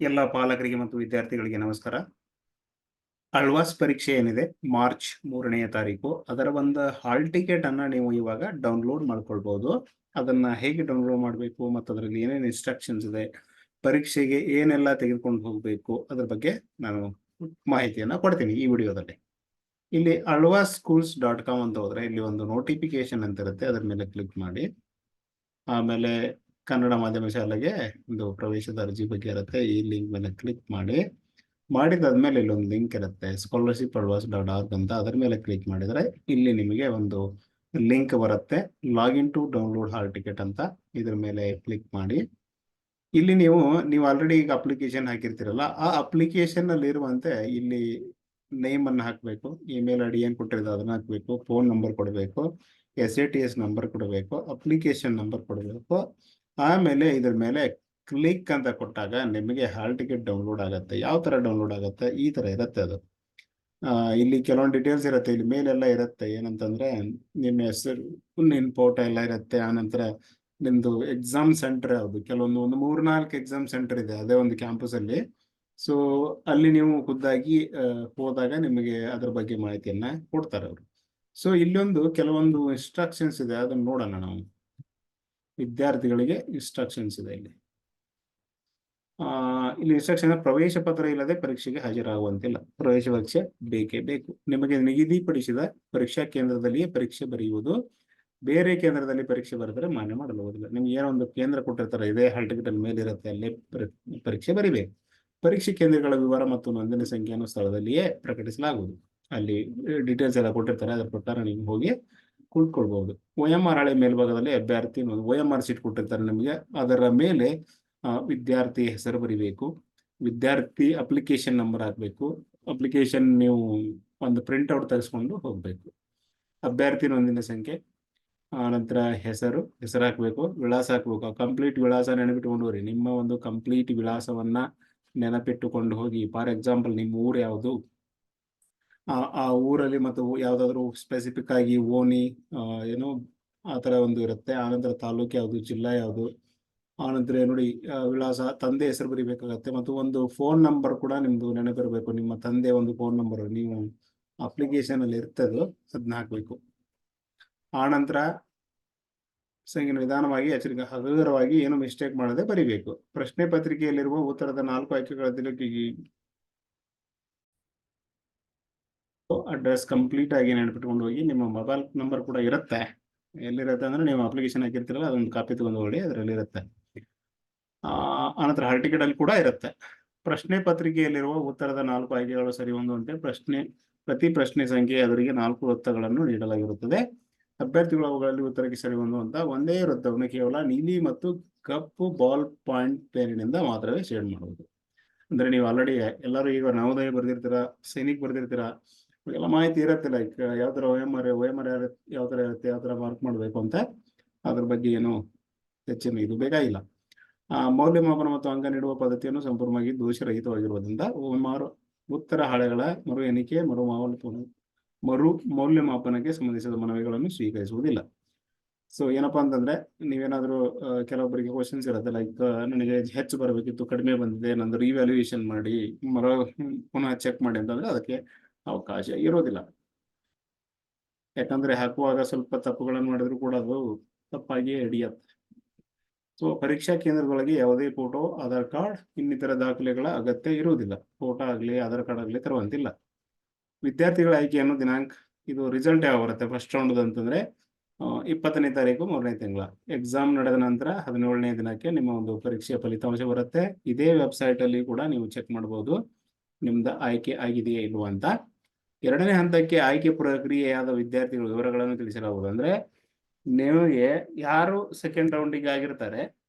ಎಲ್ಲ ಪಾಲಕರಿಗೆ ಮತ್ತು ವಿದ್ಯಾರ್ಥಿಗಳಿಗೆ ನಮಸ್ಕಾರ. ಆಳ್ವಾಸ್ ಪರೀಕ್ಷೆ ಏನಿದೆ ಮಾರ್ಚ್ 3ನೇ ತಾರೀಕು, ಅದರ ಒಂದು ಹಾಲ್ ಟಿಕೆಟ್ ಅನ್ನ ನೀವು ಇವಾಗ ಡೌನ್ಲೋಡ್ ಮಾಡ್ಕೊಳ್ಬಹುದು. ಅದನ್ನ ಹೇಗೆ ಡೌನ್ಲೋಡ್ ಮಾಡಬೇಕು ಮತ್ತು ಅದರಲ್ಲಿ ಏನೇನು ಇನ್ಸ್ಟ್ರಕ್ಷನ್ಸ್ ಇದೆ, ಪರೀಕ್ಷೆಗೆ ಏನೆಲ್ಲ ತೆಗೆದುಕೊಂಡು ಹೋಗಬೇಕು, ಅದ್ರ ಬಗ್ಗೆ ನಾನು ಮಾಹಿತಿಯನ್ನ ಕೊಡ್ತೀನಿ ಈ ವಿಡಿಯೋದಲ್ಲಿ. ಇಲ್ಲಿ alvaschools.com ಅಂತ ಹೋದ್ರೆ ಇಲ್ಲಿ ಒಂದು ನೋಟಿಫಿಕೇಶನ್ ಅಂತ ಇರುತ್ತೆ, ಅದರ ಮೇಲೆ ಕ್ಲಿಕ್ ಮಾಡಿ. ಆಮೇಲೆ ಕನ್ನಡ ಮಾಧ್ಯಮ ಶಾಲೆಗೆ ಒಂದು ಪ್ರವೇಶದ ಅರ್ಜಿ ಬಗ್ಗೆ ಇರುತ್ತೆ, ಈ ಲಿಂಕ್ ಮೇಲೆ ಕ್ಲಿಕ್ ಮಾಡಿ. ಮಾಡಿದಾದ್ಮೇಲೆ ಇಲ್ಲೊಂದು ಲಿಂಕ್ ಇರುತ್ತೆ scholarship.alvas.org ಅಂತ, ಅದರ ಮೇಲೆ ಕ್ಲಿಕ್ ಮಾಡಿದರೆ ಇಲ್ಲಿ ನಿಮಗೆ ಒಂದು ಲಿಂಕ್ ಬರುತ್ತೆ, login to download hall ticket ಅಂತ. ಇದ್ರ ಮೇಲೆ ಕ್ಲಿಕ್ ಮಾಡಿ. ಇಲ್ಲಿ ನೀವು ಆಲ್ರೆಡಿ ಈಗ ಅಪ್ಲಿಕೇಶನ್ ಹಾಕಿರ್ತೀರಲ್ಲ, ಆ ಅಪ್ಲಿಕೇಶನ್ ಅಲ್ಲಿ ಇರುವಂತೆ ಇಲ್ಲಿ ನೇಮ್ ಅನ್ನು ಹಾಕಬೇಕು, ಇಮೇಲ್ ಐಡಿ ಏನ್ ಕೊಟ್ಟಿರೋದು ಅದನ್ನ ಹಾಕಬೇಕು, ಫೋನ್ ನಂಬರ್ ಕೊಡಬೇಕು, SATS ನಂಬರ್ ಕೊಡಬೇಕು, ಅಪ್ಲಿಕೇಶನ್ ನಂಬರ್ ಕೊಡಬೇಕು. ಆಮೇಲೆ ಇದ್ರ ಮೇಲೆ ಕ್ಲಿಕ್ ಅಂತ ಕೊಟ್ಟಾಗ ನಿಮಗೆ ಹಾಲ್ ಟಿಕೆಟ್ ಡೌನ್ಲೋಡ್ ಆಗುತ್ತೆ. ಯಾವ ತರ ಡೌನ್ಲೋಡ್ ಆಗುತ್ತೆ, ಈ ತರ ಇರುತ್ತೆ ಅದು. ಇಲ್ಲಿ ಕೆಲವೊಂದು ಡೀಟೇಲ್ಸ್ ಇರುತ್ತೆ, ಇಲ್ಲಿ ಮೇಲೆಲ್ಲ ಇರುತ್ತೆ. ಏನಂತಂದ್ರೆ ನಿಮ್ಮ ಹೆಸರು, ನಿನ್ನ ಫೋಟೋ ಎಲ್ಲ ಇರುತ್ತೆ. ಆನಂತರ ನಿಮ್ದು ಎಕ್ಸಾಮ್ ಸೆಂಟರ್ ಯಾವುದು, ಕೆಲವೊಂದು ಒಂದು 3-4 ಎಕ್ಸಾಮ್ ಸೆಂಟರ್ ಇದೆ ಅದೇ ಒಂದು ಕ್ಯಾಂಪಸ್ ಅಲ್ಲಿ. ಸೊ ಅಲ್ಲಿ ನೀವು ಖುದ್ದಾಗಿ ಹೋದಾಗ ನಿಮಗೆ ಅದ್ರ ಬಗ್ಗೆ ಮಾಹಿತಿಯನ್ನ ಕೊಡ್ತಾರೆ ಅವರು. ಸೊ ಇಲ್ಲೊಂದು ಕೆಲವೊಂದು ಇನ್ಸ್ಟ್ರಕ್ಷನ್ಸ್ ಇದೆ, ಅದನ್ನ ನೋಡೋಣ ನಾವು. ವಿದ್ಯಾರ್ಥಿಗಳಿಗೆ ಇನ್ಸ್ಟ್ರಕ್ಷನ್ಸ್ ಇದೆ ಇಲ್ಲಿ. ಇಲ್ಲಿ ಇನ್ಸ್ಟ್ರಕ್ಷನ್, ಪ್ರವೇಶ ಪತ್ರ ಇಲ್ಲದೆ ಪರೀಕ್ಷೆಗೆ ಹಾಜರಾಗುವಂತಿಲ್ಲ. ಪ್ರವೇಶ ಪರೀಕ್ಷೆ ಬೇಕೇ ಬೇಕು. ನಿಮಗೆ ನಿಗದಿಪಡಿಸಿದ ಪರೀಕ್ಷಾ ಕೇಂದ್ರದಲ್ಲಿಯೇ ಪರೀಕ್ಷೆ ಬರೆಯುವುದು. ಬೇರೆ ಕೇಂದ್ರದಲ್ಲಿ ಪರೀಕ್ಷೆ ಬರೆದರೆ ಮಾನ್ಯ ಮಾಡಲಾಗುವುದಿಲ್ಲ. ನಿಮ್ಗೆ ಏನೋ ಒಂದು ಕೇಂದ್ರ ಕೊಟ್ಟಿರ್ತಾರೆ, ಇದೇ ಹಾಲ್ ಟಿಕೆಟ್ ಅಲ್ಲಿ ಮೇಲೆ ಇರುತ್ತೆ, ಅಲ್ಲೇ ಪರೀಕ್ಷೆ ಬರಿಬೇಕು. ಪರೀಕ್ಷೆ ಕೇಂದ್ರಗಳ ವಿವರ ಮತ್ತು ನೋಂದಣಿ ಸಂಖ್ಯೆಯನ್ನು ಸ್ಥಳದಲ್ಲಿಯೇ ಪ್ರಕಟಿಸಲಾಗುವುದು. ಅಲ್ಲಿ ಡೀಟೇಲ್ಸ್ ಎಲ್ಲ ಕೊಟ್ಟಿರ್ತಾರೆ, ಅದರ ಪ್ರಕಾರ ನೀವು ಹೋಗಿ ಕುಳಿತುಕೊಳ್ಬಹುದು. OMR ಹಳೆ ಮೇಲ್ಭಾಗದಲ್ಲಿ ಅಭ್ಯರ್ಥಿ OMR ಸೀಟ್ ಕೊಟ್ಟಿರ್ತಾರೆ ನಿಮಗೆ, ಅದರ ಮೇಲೆ ವಿದ್ಯಾರ್ಥಿ ಹೆಸರು ಬರಿಬೇಕು, ವಿದ್ಯಾರ್ಥಿ ಅಪ್ಲಿಕೇಶನ್ ನಂಬರ್ ಹಾಕಬೇಕು. ಅಪ್ಲಿಕೇಶನ್ ನೀವು ಒಂದು ಪ್ರಿಂಟ್ ಔಟ್ ತೆಗೆಸ್ಕೊಂಡು ಹೋಗ್ಬೇಕು. ಅಭ್ಯರ್ಥಿ ನೋಂದಣಿ ಸಂಖ್ಯೆ, ನಂತರ ಹೆಸರು ಹಾಕಬೇಕು, ವಿಳಾಸ ಹಾಕಬೇಕು. ಕಂಪ್ಲೀಟ್ ವಿಳಾಸ ನೆನಪಿಟ್ಟುಕೊಂಡು ಹೋಗಿ, ನಿಮ್ಮ ಒಂದು ಕಂಪ್ಲೀಟ್ ವಿಳಾಸವನ್ನ ನೆನಪಿಟ್ಟುಕೊಂಡು ಹೋಗಿ. ಫಾರ್ ಎಕ್ಸಾಂಪಲ್ ನಿಮ್ಮ ಊರು ಯಾವುದು, ಆ ಊರಲ್ಲಿ ಮತ್ತು ಯಾವ್ದಾದ್ರು ಸ್ಪೆಸಿಫಿಕ್ ಆಗಿ ಓಣಿ ಏನೋ ಆ ತರ ಒಂದು ಇರುತ್ತೆ. ಆನಂತರ ತಾಲೂಕು ಯಾವುದು, ಜಿಲ್ಲಾ ಯಾವುದು, ಆನಂತರ ನೋಡಿ ವಿಳಾಸ, ತಂದೆ ಹೆಸರು ಬರಿಬೇಕಾಗತ್ತೆ, ಮತ್ತು ಒಂದು ಫೋನ್ ನಂಬರ್ ಕೂಡ ನಿಮ್ದು ನೆನಪಿರಬೇಕು. ನಿಮ್ಮ ತಂದೆ ಒಂದು ಫೋನ್ ನಂಬರ್ ನೀವು ಅಪ್ಲಿಕೇಶನ್ ಅಲ್ಲಿ ಇರ್ತದೋ ಅದನ್ನ ಹಾಕ್ಬೇಕು. ಆನಂತರ ಸಂಖ್ಯೆ ವಿಧಾನವಾಗಿ ಎಚ್ಚರಿಕೆ ಹಗುರವಾಗಿ ಏನು ಮಿಸ್ಟೇಕ್ ಮಾಡದೆ ಬರಿಬೇಕು. ಪ್ರಶ್ನೆ ಪತ್ರಿಕೆಯಲ್ಲಿರುವ ಉತ್ತರದ 4 ಆಯ್ಕೆಗಳ ಅಡ್ರೆಸ್ ಕಂಪ್ಲೀಟ್ ಆಗಿ ನೆನಪಿಟ್ಕೊಂಡು ಹೋಗಿ. ನಿಮ್ಮ ಮೊಬೈಲ್ ನಂಬರ್ ಕೂಡ ಇರುತ್ತೆ, ಎಲ್ಲಿರುತ್ತೆ ಅಂದ್ರೆ ನೀವು ಅಪ್ಲಿಕೇಶನ್ ಹಾಕಿರ್ತೀರಲ್ಲ ಅದೊಂದು ಕಾಪಿ ತಗೊಂಡು ಹೋಗಿ, ಅದರಲ್ಲಿ ಇರುತ್ತೆ. ಆನಂತರ ಹಾಲ್ ಟಿಕೆಟ್ ಅಲ್ಲಿ ಕೂಡ ಇರುತ್ತೆ. ಪ್ರಶ್ನೆ ಪತ್ರಿಕೆಯಲ್ಲಿರುವ ಉತ್ತರದ 4 ಆಯ್ಕೆಗಳು ಸರಿ ಹೊಂದುವಂತೆ ಪ್ರತಿ ಪ್ರಶ್ನೆ ಸಂಖ್ಯೆ ಅವರಿಗೆ 4 ವೃತ್ತಗಳನ್ನು ನೀಡಲಾಗಿರುತ್ತದೆ. ಅಭ್ಯರ್ಥಿಗಳು ಅವುಗಳಲ್ಲಿ ಉತ್ತರಕ್ಕೆ ಸರಿ ಹೊಂದುವಂತ ಒಂದೇ ವೃತ್ತವನ್ನು ಕೇವಲ ನೀಲಿ ಮತ್ತು ಕಪ್ಪು ಬಾಲ್ ಪಾಯಿಂಟ್ ಪೇನಿನಿಂದ ಮಾತ್ರವೇ ಶೇಡ್ ಮಾಡುವುದು. ಅಂದ್ರೆ ನೀವು ಆಲ್ರೆಡಿ ಎಲ್ಲರೂ ಈಗ ನವೋದಯ ಬರ್ದಿರ್ತೀರಾ, ಸೈನಿಕ್ ಬರ್ದಿರ್ತೀರಾ, ಎಲ್ಲ ಮಾಹಿತಿ ಇರುತ್ತೆ. ಲೈಕ್ ಯಾವ ತರ OMR ಯಾವ ತರ ಇರುತ್ತೆ, ಯಾವ ತರ ಮಾರ್ಕ್ ಮಾಡಬೇಕು ಅಂತ, ಅದ್ರ ಬಗ್ಗೆ ಏನು ಹೆಚ್ಚಿನ ಇದು ಬೇಕಾಗಿಲ್ಲ. ಮೌಲ್ಯಮಾಪನ ಮತ್ತು ಅಂಕ ನೀಡುವ ಪದ್ಧತಿಯನ್ನು ಸಂಪೂರ್ಣವಾಗಿ ದೋಷರಹಿತವಾಗಿರುವುದರಿಂದ OMR ಉತ್ತರ ಹಾಳೆಗಳ ಮರು ಎಣಿಕೆ ಮರು ಮೌಲ್ಯಮಾಪನಕ್ಕೆ ಸಂಬಂಧಿಸಿದ ಮನವಿಗಳನ್ನು ಸ್ವೀಕರಿಸುವುದಿಲ್ಲ. ಸೊ ಏನಪ್ಪಾ ಅಂತಂದ್ರೆ, ನೀವೇನಾದ್ರೂ ಕೆಲವೊಬ್ಬರಿಗೆ ಕ್ವಶನ್ಸ್ ಇರುತ್ತೆ, ಲೈಕ್ ನನಗೆ ಹೆಚ್ಚು ಬರಬೇಕಿತ್ತು, ಕಡಿಮೆ ಬಂದಿದೆ, ನಂದು ರಿವ್ಯಾಲ್ಯೂಯೇಷನ್ ಮಾಡಿ ಪುನಃ ಚೆಕ್ ಮಾಡಿ ಅಂತಂದ್ರೆ ಅದಕ್ಕೆ ಅವಕಾಶ ಇರೋದಿಲ್ಲ. ಯಾಕಂದ್ರೆ ಹಾಕುವಾಗ ಸ್ವಲ್ಪ ತಪ್ಪುಗಳನ್ನು ಮಾಡಿದ್ರು ಕೂಡ ಅದು ತಪ್ಪಾಗಿ ಹಿಡಿಯತ್ತೆ. ಸೊ ಪರೀಕ್ಷಾ ಕೇಂದ್ರದೊಳಗೆ ಯಾವುದೇ ಫೋಟೋ, ಆಧಾರ್ ಕಾರ್ಡ್, ಇನ್ನಿತರ ದಾಖಲೆಗಳ ಅಗತ್ಯ ಇರುವುದಿಲ್ಲ. ಫೋಟೋ ಆಗಲಿ ಆಧಾರ್ ಕಾರ್ಡ್ ಆಗಲಿ ತರುವಂತಿಲ್ಲ. ವಿದ್ಯಾರ್ಥಿಗಳ ಆಯ್ಕೆಯನ್ನು ದಿನಾಂಕ, ಇದು ರಿಸಲ್ಟ್ ಯಾವ ಬರುತ್ತೆ ಫಸ್ಟ್ ರೌಂಡ್ ಅಂತಂದ್ರೆ 20ನೇ ತಾರೀಕು 3ನೇ ತಿಂಗಳ. ಎಕ್ಸಾಮ್ ನಡೆದ ನಂತರ 17ನೇ ದಿನಕ್ಕೆ ನಿಮ್ಮ ಒಂದು ಪರೀಕ್ಷೆಯ ಫಲಿತಾಂಶ ಬರುತ್ತೆ. ಇದೇ ವೆಬ್ಸೈಟ್ ಅಲ್ಲಿ ಕೂಡ ನೀವು ಚೆಕ್ ಮಾಡಬಹುದು ನಿಮ್ದು ಆಯ್ಕೆ ಆಗಿದೆಯೇ ಇಲ್ವಾ ಅಂತ. 2ನೇ ಹಂತಕ್ಕೆ ಆಯ್ಕೆ ಪ್ರಕ್ರಿಯೆಯಾದ ವಿದ್ಯಾರ್ಥಿಗಳ ವಿವರಗಳನ್ನು ತಿಳಿಸಲಾಗುವುದು. ಅಂದ್ರೆ ನಿಮಗೆ ಯಾರು ಸೆಕೆಂಡ್ ರೌಂಡಿಗೆ ಆಗಿರ್ತಾರೆ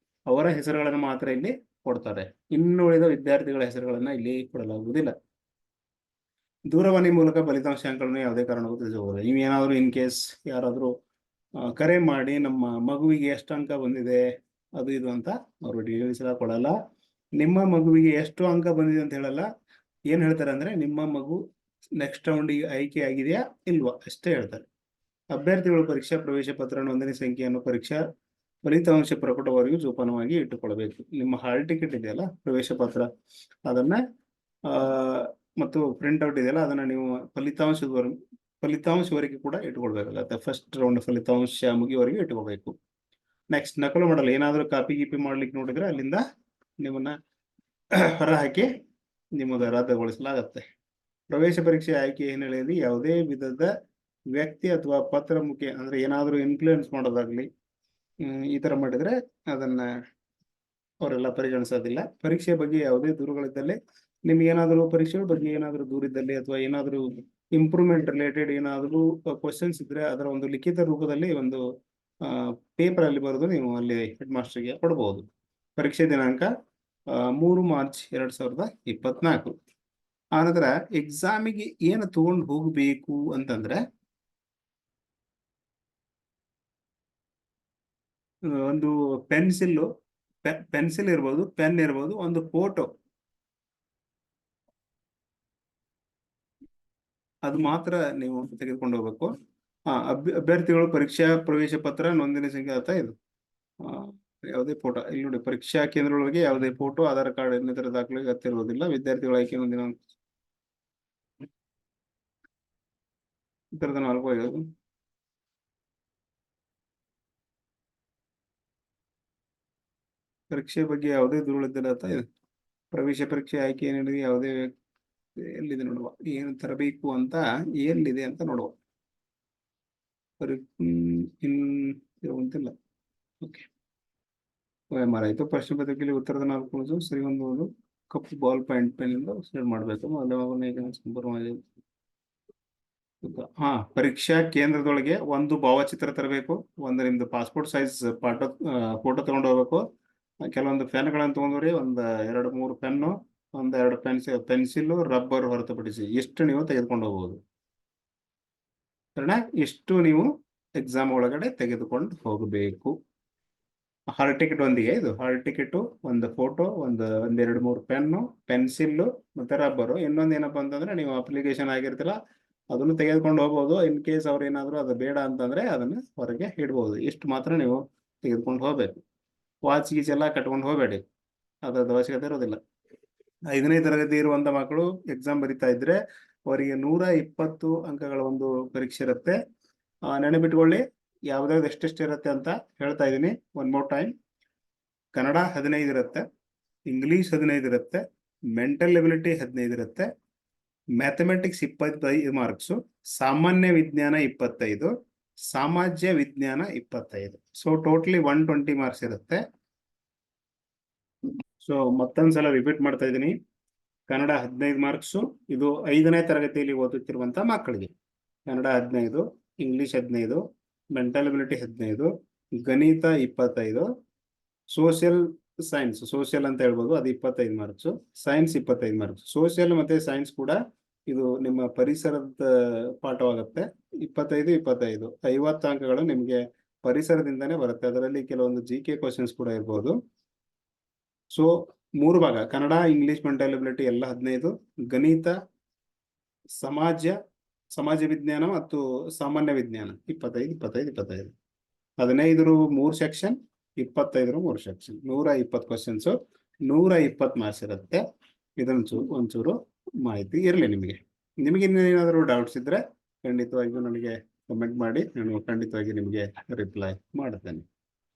ಅವರ ಹೆಸರುಗಳನ್ನು ಮಾತ್ರ ಇಲ್ಲಿ ಕೊಡ್ತಾರೆ, ಇನ್ನು ಉಳಿದ ವಿದ್ಯಾರ್ಥಿಗಳ ಹೆಸರುಗಳನ್ನ ಇಲ್ಲಿ ಕೊಡಲಾಗುವುದಿಲ್ಲ. ದೂರವಾಣಿ ಮೂಲಕ ಫಲಿತಾಂಶಗಳನ್ನು ಯಾವುದೇ ಕಾರಣಕ್ಕೂ ತಿಳಿಸಬಹುದು. ನೀವೇನಾದ್ರೂ ಇನ್ ಕೇಸ್ ಯಾರಾದ್ರೂ ಕರೆ ಮಾಡಿ ನಮ್ಮ ಮಗುವಿಗೆ ಎಷ್ಟು ಅಂಕ ಬಂದಿದೆ ಅದು ಇದು ಅಂತ ಅವರು ಡೀಟೇಲ್ಸ್ ಎಲ್ಲ ಕೊಡಲ್ಲ. ನಿಮ್ಮ ಮಗುವಿಗೆ ಎಷ್ಟು ಅಂಕ ಬಂದಿದೆ ಅಂತ ಹೇಳಲ್ಲ. ಏನ್ ಹೇಳ್ತಾರೆ ಅಂದ್ರೆ ನಿಮ್ಮ ಮಗು ನೆಕ್ಸ್ಟ್ ರೌಂಡಿಗೆ ಆಯ್ಕೆ ಆಗಿದೆಯಾ ಇಲ್ವಾ ಅಷ್ಟೇ ಹೇಳ್ತಾರೆ. ಅಭ್ಯರ್ಥಿಗಳು ಪರೀಕ್ಷಾ ಪ್ರವೇಶ ಪತ್ರ, ನೋಂದಣಿ ಸಂಖ್ಯೆಯನ್ನು ಪರೀಕ್ಷಾ ಫಲಿತಾಂಶ ಪ್ರಕಟವರೆಗೂ ಜೋಪಾನವಾಗಿ ಇಟ್ಟುಕೊಳ್ಳಬೇಕು. ನಿಮ್ಮ ಹಾಲ್ ಟಿಕೆಟ್ ಇದೆಯಲ್ಲ, ಪ್ರವೇಶ ಪತ್ರ, ಅದನ್ನ ಮತ್ತು ಪ್ರಿಂಟ್ಔಟ್ ಇದೆಯಲ್ಲ, ಅದನ್ನ ನೀವು ಫಲಿತಾಂಶವರೆಗೆ ಕೂಡ ಇಟ್ಕೊಳ್ಬೇಕಾಗತ್ತೆ. ಫಸ್ಟ್ ರೌಂಡ್ ಫಲಿತಾಂಶ ಮುಗಿಯುವವರೆಗೆ ಇಟ್ಕೋಬೇಕು. ನೆಕ್ಸ್ಟ್, ನಕಲು ಮಾಡಲ್ಲ. ಏನಾದರೂ ಕಾಪಿ ಗೀಪಿ ಮಾಡ್ಲಿಕ್ಕೆ ನೋಡಿದ್ರೆ ಅಲ್ಲಿಂದ ನಿಮ್ಮನ್ನ ಹೊರ ಹಾಕಿ ನಿಮ್ಮದ ರದ್ದುಗೊಳಿಸಲಾಗತ್ತೆ. ಪ್ರವೇಶ ಪರೀಕ್ಷೆ ಆಯ್ಕೆ ಹಿನ್ನೆಲೆಯಲ್ಲಿ ಯಾವುದೇ ವಿಧದ ವ್ಯಕ್ತಿ ಅಥವಾ ಪತ್ರ ಮುಖೆ ಅಂದ್ರೆ ಏನಾದರೂ ಇನ್ಫ್ಲೂಯೆನ್ಸ್ ಮಾಡೋದಾಗ್ಲಿ, ಈ ತರ ಮಾಡಿದ್ರೆ ಅದನ್ನ ಅವರೆಲ್ಲ ಪರಿಗಣಿಸೋದಿಲ್ಲ. ಪರೀಕ್ಷೆ ಬಗ್ಗೆ ಯಾವುದೇ ದೂರುಗಳಿದ್ದಲ್ಲಿ, ನಿಮ್ಗೆ ಏನಾದರೂ ಪರೀಕ್ಷೆ ಬಗ್ಗೆ ಏನಾದರೂ ದೂರಿದ್ದಲ್ಲಿ ಅಥವಾ ಏನಾದರೂ ಇಂಪ್ರೂವ್ಮೆಂಟ್ ರಿಲೇಟೆಡ್ ಏನಾದರೂ ಕ್ವಶನ್ಸ್ ಇದ್ರೆ ಅದರ ಒಂದು ಲಿಖಿತ ರೂಪದಲ್ಲಿ ಒಂದು ಪೇಪರ್ ಅಲ್ಲಿ ಬರೆದು ನೀವು ಅಲ್ಲಿ ಹೆಡ್ ಮಾಸ್ಟರ್ಗೆ ಕೊಡಬಹುದು. ಪರೀಕ್ಷೆ ದಿನಾಂಕ 3 ಮಾರ್ಚ್ 2024. ಆನಂತರ ಎಕ್ಸಾಮಿಗೆ ಏನು ತಗೊಂಡು ಹೋಗಬೇಕು ಅಂತಂದ್ರೆ, ಒಂದು ಪೆನ್ಸಿಲ್ ಇರ್ಬೋದು, ಪೆನ್ ಇರ್ಬೋದು, ಒಂದು ಫೋಟೋ, ಅದು ಮಾತ್ರ ನೀವು ತೆಗೆದುಕೊಂಡು ಹೋಗ್ಬೇಕು. ಅಭ್ಯರ್ಥಿಗಳು ಪರೀಕ್ಷಾ ಪ್ರವೇಶ ಪತ್ರ, ನೋಂದಣಿ ಸಂಖ್ಯೆ ಅಥವಾ ಇದು ಯಾವುದೇ ಫೋಟೋ, ಇಲ್ಲಿ ನೋಡಿ, ಪರೀಕ್ಷಾ ಕೇಂದ್ರದೊಳಗೆ ಯಾವುದೇ ಫೋಟೋ, ಆಧಾರ್ ಕಾರ್ಡ್ ಇನ್ನಿತರ ದಾಖಲೆ ಅಗತ್ಯ ಇರುವುದಿಲ್ಲ. ವಿದ್ಯಾರ್ಥಿಗಳ ಆಯ್ಕೆ ಮುಂದಿನ ಇತರದ 4 ಪರೀಕ್ಷೆ ಬಗ್ಗೆ ಯಾವುದೇ ದೂರುಗಳಿದ್ದಿಲ್ಲ ಅಂತ ಇದೆ. ಪ್ರವೇಶ ಪರೀಕ್ಷೆ ಆಯ್ಕೆ ಏನಿದೆ, ಯಾವುದೇ ಎಲ್ಲಿದೆ ನೋಡುವ, ಏನು ತರಬೇಕು ಅಂತ ಎಲ್ಲಿದೆ ಅಂತ ನೋಡುವ. ಇರುವಂತಿಲ್ಲ. ಓಕೆ, ಆಯ್ತು. ಪ್ರಶ್ನೆ ಪತ್ರಿಕೆಯಲ್ಲಿ ಉತ್ತರದ 4 ಸರಿ ಒಂದು ಕಪ್ಪು ಬಾಲ್ ಪಾಯಿಂಟ್ ಪೆನ್ ಇಂದ ಸೆಲೆಕ್ಟ್ ಮಾಡಬೇಕು. ಪರೀಕ್ಷಾ ಕೇಂದ್ರದೊಳಗೆ ಒಂದು ಭಾವಚಿತ್ರ ತರಬೇಕು, ಒಂದು ನಿಮ್ದು ಪಾಸ್ಪೋರ್ಟ್ ಸೈಜ್ ಫೋಟೋ ತಗೊಂಡು ಹೋಗ್ಬೇಕು. ಕೆಲವೊಂದು ಪೆನ್ಗಳನ್ನು ತಗೊಂಡ್ರಿ, ಒಂದು 2-3 ಪೆನ್ನು, 1-2 ಪೆನ್ಸಿಲ್, ರಬ್ಬರ್ ಹೊರತುಪಡಿಸಿ ಎಷ್ಟು ನೀವು ತೆಗೆದುಕೊಂಡು ಹೋಗ್ಬೋದು. ಕಾರಣ ಎಷ್ಟು ನೀವು ಎಕ್ಸಾಮ್ ಒಳಗಡೆ ತೆಗೆದುಕೊಂಡು ಹೋಗಬೇಕು. ಹಾಲ್ ಟಿಕೆಟ್ ಒಂದಿಗೆ, ಇದು ಹಾಲ್ ಟಿಕೆಟ್, ಒಂದು ಫೋಟೋ, ಒಂದು 2-3 ಪೆನ್ನು, ಪೆನ್ಸಿಲ್ ಮತ್ತೆ ರಬ್ಬರು. ಇನ್ನೊಂದು ಏನಪ್ಪಾ ಅಂತಂದ್ರೆ, ನೀವು ಅಪ್ಲಿಕೇಶನ್ ಆಗಿರ್ತಿಲ್ಲ, ಅದನ್ನು ತೆಗೆದುಕೊಂಡು ಹೋಗ್ಬೋದು. ಇನ್ ಕೇಸ್ ಅವ್ರು ಏನಾದ್ರು ಅದು ಬೇಡ ಅಂತಂದ್ರೆ ಅದನ್ನ ಹೊರಗೆ ಇಡ್ಬೋದು. ಇಷ್ಟು ಮಾತ್ರ ನೀವು ತೆಗೆದುಕೊಂಡು ಹೋಗ್ಬೇಕು. ವಾಚ್ ಗೀಚ್ ಎಲ್ಲ ಕಟ್ಕೊಂಡು ಹೋಗಬೇಡಿ, ಅದ್ರದ್ದು ಅವಶ್ಯಕತೆ ಇರೋದಿಲ್ಲ. 5ನೇ ತರಗತಿ ಇರುವಂತ ಮಕ್ಕಳು ಎಕ್ಸಾಮ್ ಬರಿತಾ ಇದ್ರೆ ಅವರಿಗೆ 120 ಅಂಕಗಳ ಒಂದು ಪರೀಕ್ಷೆ ಇರುತ್ತೆ. ನೆನಪಿಟ್ಕೊಳ್ಳಿ, ಯಾವ್ದಾವ್ದು ಎಷ್ಟೆಷ್ಟು ಇರುತ್ತೆ ಅಂತ ಹೇಳ್ತಾ ಇದ್ದೀನಿ. 1 more time. ಕನ್ನಡ 15 ಇರುತ್ತೆ, ಇಂಗ್ಲಿಷ್ 15 ಇರುತ್ತೆ, ಮೆಂಟಲ್ ಎಬಿಲಿಟಿ 15 ಇರುತ್ತೆ, ಮ್ಯಾಥಮೆಟಿಕ್ಸ್ 25 ಮಾರ್ಕ್ಸು, ಸಾಮಾನ್ಯ ವಿಜ್ಞಾನ 25, ಸಾಮಾಜ್ಯ ವಿಜ್ಞಾನ 25. ಸೊ ಟೋಟಲಿ 120 ಮಾರ್ಕ್ಸ್ ಇರುತ್ತೆ. ಸೊ ಮತ್ತೊಂದ್ಸಲ ರಿಪೀಟ್ ಮಾಡ್ತಾ ಇದ್ದೀನಿ. ಕನ್ನಡ 15 ಮಾರ್ಕ್ಸು, ಇದು 5ನೇ ತರಗತಿಯಲ್ಲಿ ಓದುತ್ತಿರುವಂತ ಮಕ್ಕಳಿಗೆ. ಕನ್ನಡ 15, ಇಂಗ್ಲಿಷ್ 15, ಮೆಂಟಲ್ ಎಬಿಲಿಟಿ 15, ಗಣಿತ 25, ಸೋಷಿಯಲ್ ಅಂತ ಹೇಳ್ಬೋದು, ಅದು 25 ಮಾರ್ಕ್ಸು, ಸೈನ್ಸ್ 25 ಮಾರ್ಕ್ಸ್. ಸೋಷಿಯಲ್ ಮತ್ತೆ ಸೈನ್ಸ್ ಕೂಡ ಇದು ನಿಮ್ಮ ಪರಿಸರದ ಪಾಠವಾಗುತ್ತೆ. 25, 50 ಅಂಕಗಳು ನಿಮಗೆ ಪರಿಸರದಿಂದಾನೇ ಬರುತ್ತೆ. ಅದರಲ್ಲಿ ಕೆಲವೊಂದು GK ಕ್ವಶನ್ಸ್ ಕೂಡ ಇರ್ಬೋದು. ಸೊ 3 ಭಾಗ, ಕನ್ನಡ, ಇಂಗ್ಲಿಷ್, ಮೆಂಟಲ್ ಎಬಿಲಿಟಿ ಎಲ್ಲ 15, ಗಣಿತ, ಸಮಾಜ ವಿಜ್ಞಾನ ಮತ್ತು ಸಾಮಾನ್ಯ ವಿಜ್ಞಾನ 25. 15 3 ಸೆಕ್ಷನ್, 25 3 ಸೆಕ್ಷನ್, 120 ಕ್ವಶನ್ಸ್, 120 ಮಾರ್ಕ್ಸ್ ಇರುತ್ತೆ. ಇದೊಂದು ಒಂಚೂರು ಮಾಹಿತಿ ಇರಲಿ ನಿಮಗೆ. ಇನ್ನೇನಾದರೂ ಡೌಟ್ಸ್ ಇದ್ರೆ ಖಂಡಿತವಾಗಿಯೂ ನನಗೆ ಕಮೆಂಟ್ ಮಾಡಿ, ನಾನು ಖಂಡಿತವಾಗಿ ನಿಮಗೆ ರಿಪ್ಲೈ ಮಾಡುತ್ತೇನೆ.